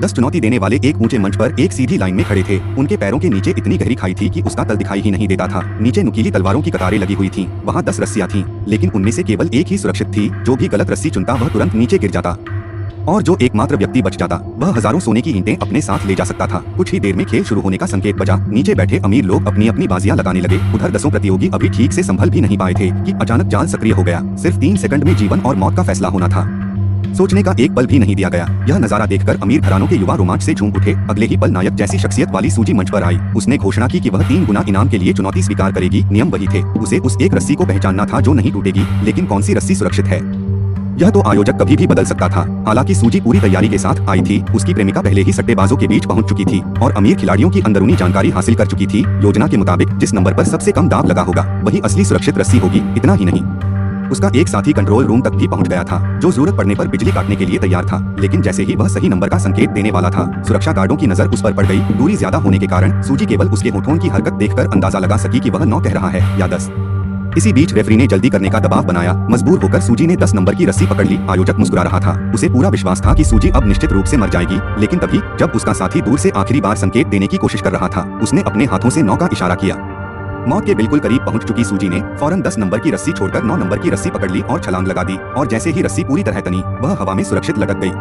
10 चुनौती देने वाले एक ऊंचे मंच पर एक सीधी लाइन में खड़े थे। उनके पैरों के नीचे इतनी गहरी खाई थी कि उसका तल दिखाई ही नहीं देता था। नीचे नुकीली तलवारों की कतारें लगी हुई थीं। वहाँ 10 रस्सियां थीं, लेकिन उनमें से केवल एक ही सुरक्षित थी। जो भी गलत रस्सी चुनता वह तुरंत नीचे गिर जाता और जो एकमात्र व्यक्ति बच जाता वह हजारों सोने की ईंटें अपने साथ ले जा सकता था। कुछ ही देर में खेल शुरू होने का संकेत बजा। नीचे बैठे अमीर लोग अपनी अपनी बाजियां लगाने लगे। उधर 10 प्रतियोगी अभी ठीक से संभल भी नहीं पाए थे कि अचानक जाल सक्रिय हो गया। सिर्फ 3 सेकंड में जीवन और मौत का फैसला होना था। सोचने का एक पल भी नहीं दिया गया। यह नजारा देखकर अमीर घरानों के युवा रोमांच से झूम उठे। अगले ही पल नायक जैसी शख्सियत वाली सूजी मंच पर आई। उसने घोषणा की कि वह 3 गुना इनाम के लिए चुनौती स्वीकार करेगी। नियम वही थे, उसे उस एक रस्सी को पहचानना था जो नहीं टूटेगी। लेकिन कौन सी रस्सी सुरक्षित है, यह तो आयोजक कभी भी बदल सकता था। हालांकि सूजी पूरी तैयारी के साथ आई थी। उसकी प्रेमिका पहले ही सट्टेबाजों के बीच पहुंच चुकी थी और अमीर खिलाड़ियों की अंदरूनी जानकारी हासिल कर चुकी थी। योजना के मुताबिक जिस नंबर पर सबसे कम दाव लगा होगा वही असली सुरक्षित रस्सी होगी। इतना ही नहीं, उसका एक साथी कंट्रोल रूम तक भी पहुंच गया था, जो जरूरत पड़ने पर बिजली काटने के लिए तैयार था। लेकिन जैसे ही वह सही नंबर का संकेत देने वाला था, सुरक्षा गार्डों की नजर उस पर पड़ गई। दूरी ज्यादा होने के कारण सूजी केवल उसके होठों की हरकत देखकर अंदाजा लगा सकी कि वह 9 कह रहा है या 10। इसी बीच रेफरी ने जल्दी करने का दबाव बनाया। मजबूर होकर सूजी ने 10 नंबर की रस्सी पकड़ ली। आयोजक मुस्कुरा रहा था। उसे पूरा विश्वास था कि सूजी अब निश्चित रूप से मर जाएगी। लेकिन तभी जब उसका साथी दूर से आखिरी बार संकेत देने की कोशिश कर रहा था, उसने अपने हाथों से 9 का इशारा किया। मौत के बिल्कुल करीब पहुंच चुकी सूजी ने फौरन 10 नंबर की रस्सी छोड़कर 9 नंबर की रस्सी पकड़ ली और छलांग लगा दी। और जैसे ही रस्सी पूरी तरह तनी, वह हवा में सुरक्षित लटक गई।